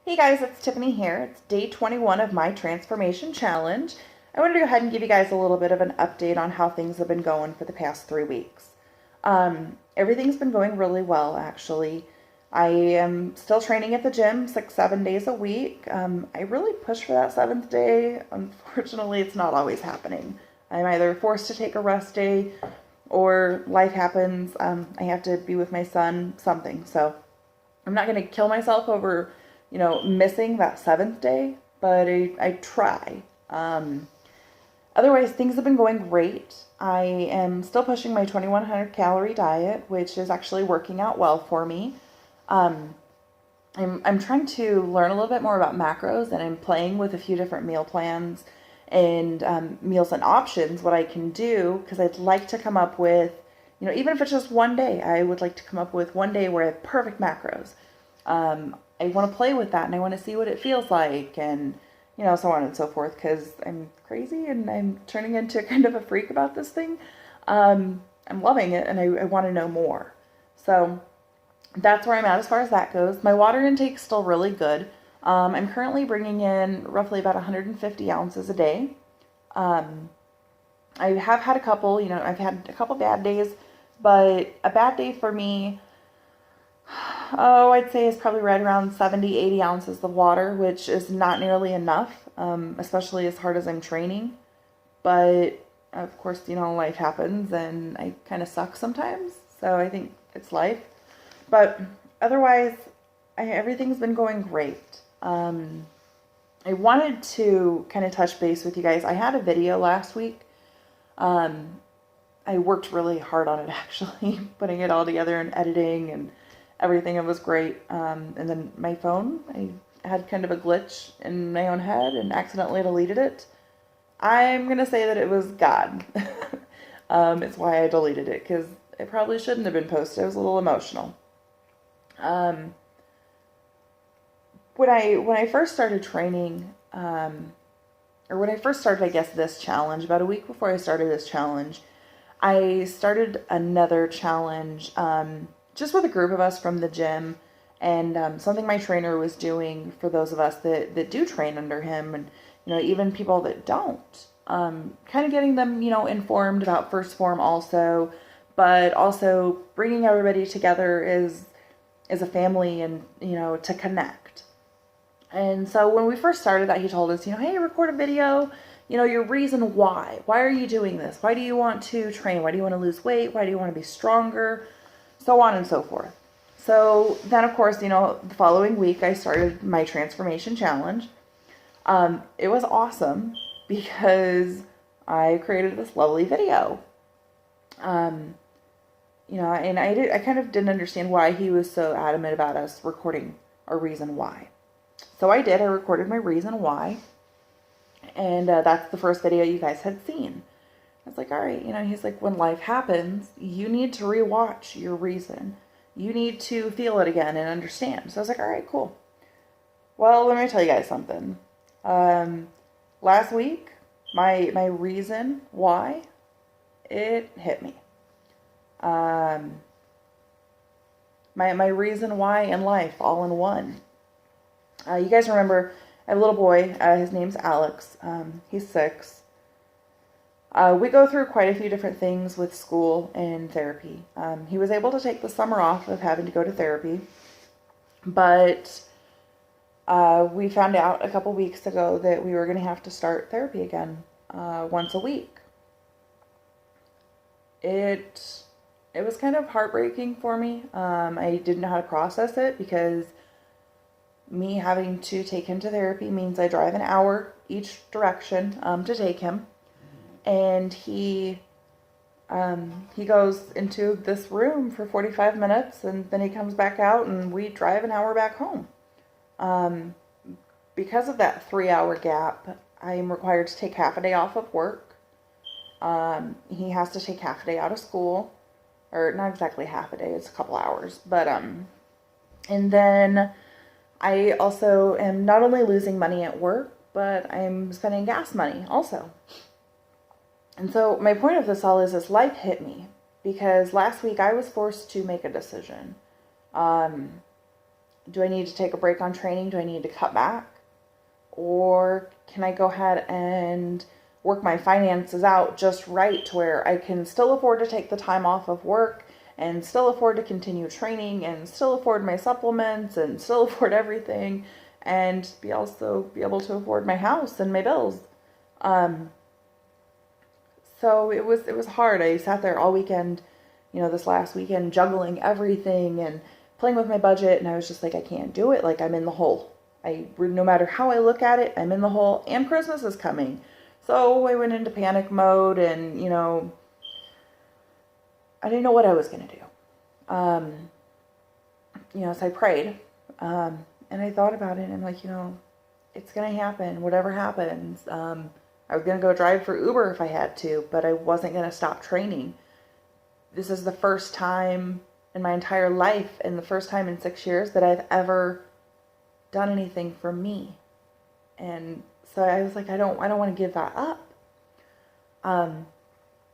Hey guys, it's Tiffany here. It's day 21 of my transformation challenge. I wanted to go ahead and give you guys a little bit of an update on how things have been going for the past 3 weeks. Everything's been going really well, actually. I am still training at the gym 6, 7 days a week. I really push for that seventh day. Unfortunately, it's not always happening. I'm either forced to take a rest day or life happens. I have to be with my son, something. So I'm not going to kill myself over missing that seventh day, but I try. Otherwise, things have been going great. I am still pushing my 2100 calorie diet, which is actually working out well for me. I'm trying to learn a little bit more about macros, and I'm playing with a few different meal plans and meals and options, what I can do, because I'd like to come up with, even if it's just one day, I would like to come up with one day where I have perfect macros. I want to play with that and I want to see what it feels like and, so on and so forth because I'm crazy and I'm turning into kind of a freak about this thing. I'm loving it and I want to know more. So that's where I'm at as far as that goes. My water intake's still really good. I'm currently bringing in roughly about 150 ounces a day. I have had a couple, I've had a couple bad days, but a bad day for me, I'd say it's probably right around 70, 80 ounces of water, which is not nearly enough, especially as hard as I'm training. But, of course, life happens and I kind of suck sometimes. So I think it's life. But otherwise, everything's been going great. I wanted to kind of touch base with you guys. I had a video last week. I worked really hard on it, actually, putting it all together and editing and everything. It was great. And then my phone, I had kind of a glitch in my own head and accidentally deleted it. I'm going to say that it was God. It's why I deleted it, because it probably shouldn't have been posted. I was a little emotional. When I first started training, or when I first started, I guess, this challenge, about a week before I started this challenge, I started another challenge, just with a group of us from the gym, and something my trainer was doing for those of us that do train under him, and even people that don't, kind of getting them informed about First Form also, but also bringing everybody together as a family and to connect. And so when we first started that, he told us, hey, record a video, your reason why. Why are you doing this? Why do you want to train? Why do you want to lose weight? Why do you want to be stronger? So on and so forth. So then, of course, the following week, I started my transformation challenge. It was awesome because I created this lovely video. And I kind of didn't understand why he was so adamant about us recording our reason why. So I did. I recorded my reason why. And that's the first video you guys had seen. I was like, all right, he's like, when life happens, you need to rewatch your reason. You need to feel it again and understand. So I was like, all right, cool. Well, let me tell you guys something. Last week, my reason why, it hit me. My reason why in life, all in one. You guys remember, I have a little boy, his name's Alex, he's 6. We go through quite a few different things with school and therapy. He was able to take the summer off of having to go to therapy, but we found out a couple weeks ago that we were going to have to start therapy again, once a week. It was kind of heartbreaking for me. I didn't know how to process it because me having to take him to therapy means I drive an hour each direction to take him. And he goes into this room for 45 minutes and then he comes back out and we drive an hour back home. Because of that 3-hour gap, I am required to take half a day off of work. He has to take half a day out of school, or not exactly half a day, it's a couple hours. But, and then I also am not only losing money at work, but I'm spending gas money also. And so my point of this all is this life hit me because last week I was forced to make a decision. Do I need to take a break on training? Do I need to cut back? Or can I go ahead and work my finances out just right to where I can still afford to take the time off of work and still afford to continue training and still afford my supplements and still afford everything and also be able to afford my house and my bills. So it was hard. I sat there all weekend, this last weekend, juggling everything and playing with my budget, and I was just like, I can't do it. Like, I'm in the hole. No matter how I look at it, I'm in the hole, and Christmas is coming. So I went into panic mode, and, I didn't know what I was going to do. So I prayed, and I thought about it, and I'm like, it's going to happen, whatever happens. I was going to go drive for Uber if I had to, but I wasn't going to stop training. This is the first time in my entire life and the first time in 6 years that I've ever done anything for me. And so I was like, I don't want to give that up.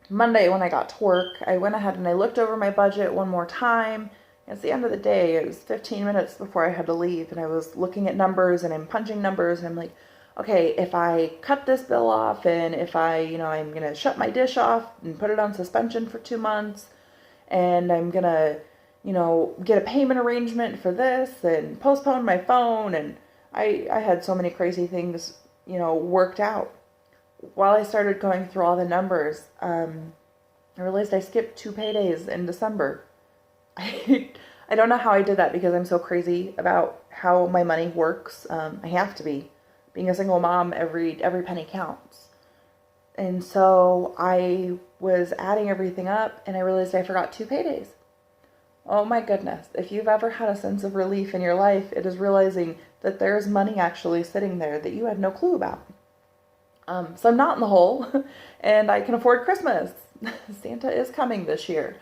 Monday when I got to work, I went ahead and I looked over my budget one more time. At the end of the day, it was 15 minutes before I had to leave, and I was looking at numbers and I'm punching numbers, and I'm like, okay, if I cut this bill off and if I'm going to shut my dish off and put it on suspension for 2 months, and I'm going to, get a payment arrangement for this and postpone my phone, and I had so many crazy things, worked out. While I started going through all the numbers, I realized I skipped 2 paydays in December. I don't know how I did that because I'm so crazy about how my money works. I have to be. Being a single mom, every penny counts. And so I was adding everything up, and I realized I forgot 2 paydays. Oh my goodness. If you've ever had a sense of relief in your life, it is realizing that there's money actually sitting there that you had no clue about. So I'm not in the hole, and I can afford Christmas. Santa is coming this year.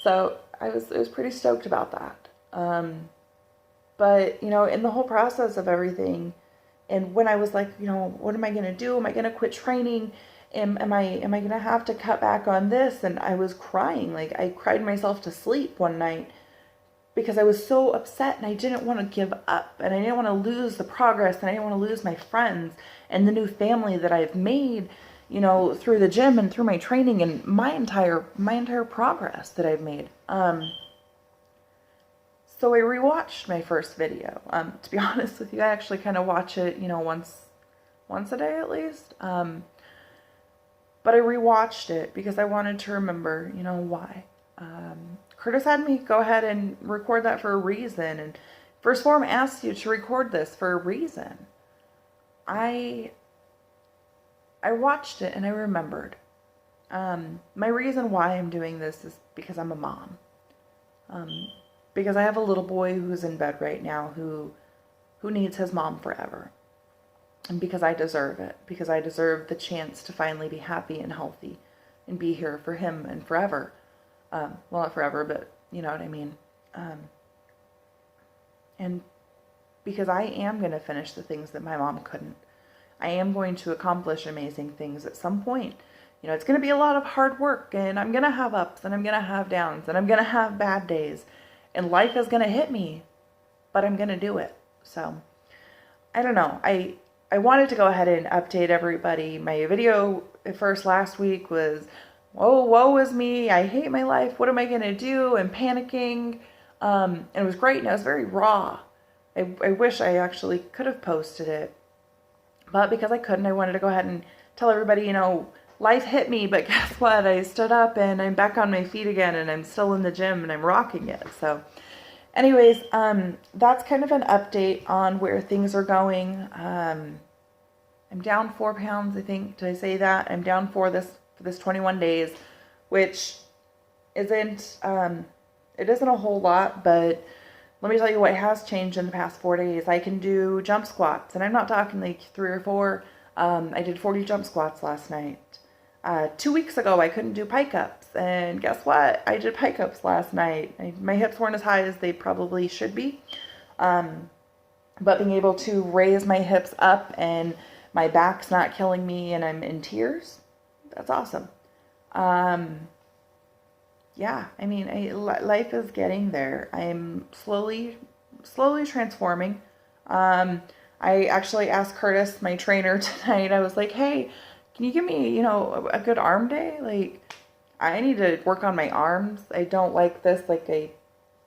So I was pretty stoked about that. But, in the whole process of everything, and when I was like, what am I going to do? Am I going to quit training? Am I going to have to cut back on this? And I was crying. Like, I cried myself to sleep one night because I was so upset, and I didn't want to give up, and I didn't want to lose the progress, and I didn't want to lose my friends and the new family that I've made, through the gym and through my training and my entire progress that I've made. So I rewatched my first video. To be honest with you, I actually kind of watch it, once a day at least. But I rewatched it because I wanted to remember, why. Curtis had me go ahead and record that for a reason. And Phorm asked you to record this for a reason. I watched it and I remembered. My reason why I'm doing this is because I'm a mom. Because I have a little boy who's in bed right now who needs his mom forever. And because I deserve it. Because I deserve the chance to finally be happy and healthy and be here for him and forever. Well, not forever, but you know what I mean. And because I am going to finish the things that my mom couldn't. I am going to accomplish amazing things at some point. It's going to be a lot of hard work, and I'm going to have ups, and I'm going to have downs, and I'm going to have bad days. And life is going to hit me, but I'm going to do it. So, I don't know. I wanted to go ahead and update everybody. My video at first last week was, woe is me. I hate my life. What am I going to do? I'm panicking. And it was great, and it was very raw. I wish I actually could have posted it. But because I couldn't, I wanted to go ahead and tell everybody, life hit me, but guess what? I stood up and I'm back on my feet again, and I'm still in the gym and I'm rocking it. So anyways, that's kind of an update on where things are going. I'm down 4 pounds, I think. Did I say that? I'm down for this 21 days, which isn't, it isn't a whole lot, but let me tell you what has changed in the past 4 days. I can do jump squats, and I'm not talking like 3 or 4. I did 40 jump squats last night. 2 weeks ago, I couldn't do pike ups, and guess what? I did pike ups last night. My hips weren't as high as they probably should be, but being able to raise my hips up and my back's not killing me and I'm in tears, that's awesome. Yeah, I mean, life is getting there. I'm slowly slowly transforming. I actually asked Curtis, my trainer, tonight. I was like, hey, can you give me, a good arm day? Like, I need to work on my arms. I don't like this. Like, I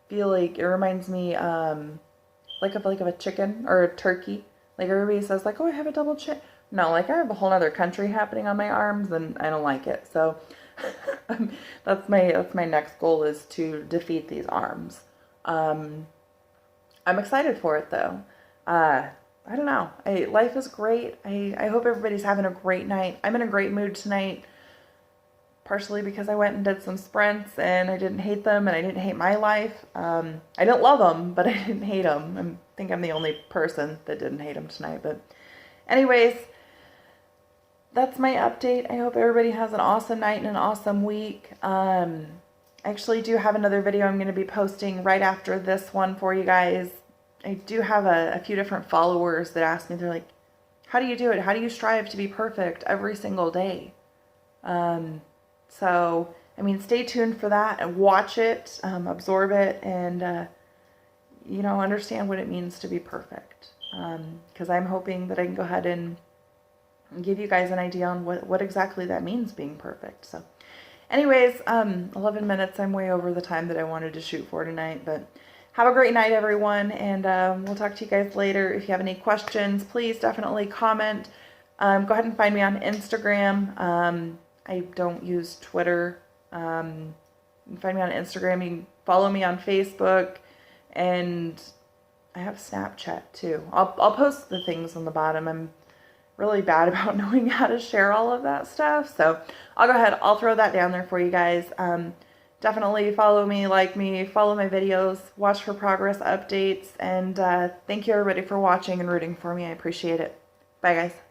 feel like it reminds me, like of a chicken or a turkey. Like, everybody says, like, oh, I have a double chin. No, like, I have a whole other country happening on my arms, and I don't like it. So that's my next goal, is to defeat these arms. I'm excited for it, though. I don't know. Life is great. I hope everybody's having a great night. I'm in a great mood tonight, partially because I went and did some sprints and I didn't hate them and I didn't hate my life. I didn't love them, but I didn't hate them. I think I'm the only person that didn't hate them tonight. But anyways, that's my update. I hope everybody has an awesome night and an awesome week. I actually do have another video I'm going to be posting right after this one for you guys. I do have a few different followers that ask me, they're like, how do you do it? How do you strive to be perfect every single day? So, I mean, stay tuned for that and watch it, absorb it, and, understand what it means to be perfect. Because I'm hoping that I can go ahead and give you guys an idea on what exactly that means, being perfect. So, anyways, 11 minutes. I'm way over the time that I wanted to shoot for tonight, but have a great night, everyone, and we'll talk to you guys later. If you have any questions, please definitely comment. Go ahead and find me on Instagram. I don't use Twitter. You can find me on Instagram. You can follow me on Facebook, and I have Snapchat too. I'll post the things on the bottom. I'm really bad about knowing how to share all of that stuff, so I'll go ahead. I'll throw that down there for you guys. Definitely follow me, like me, follow my videos, watch for progress updates, and thank you everybody for watching and rooting for me. I appreciate it. Bye, guys.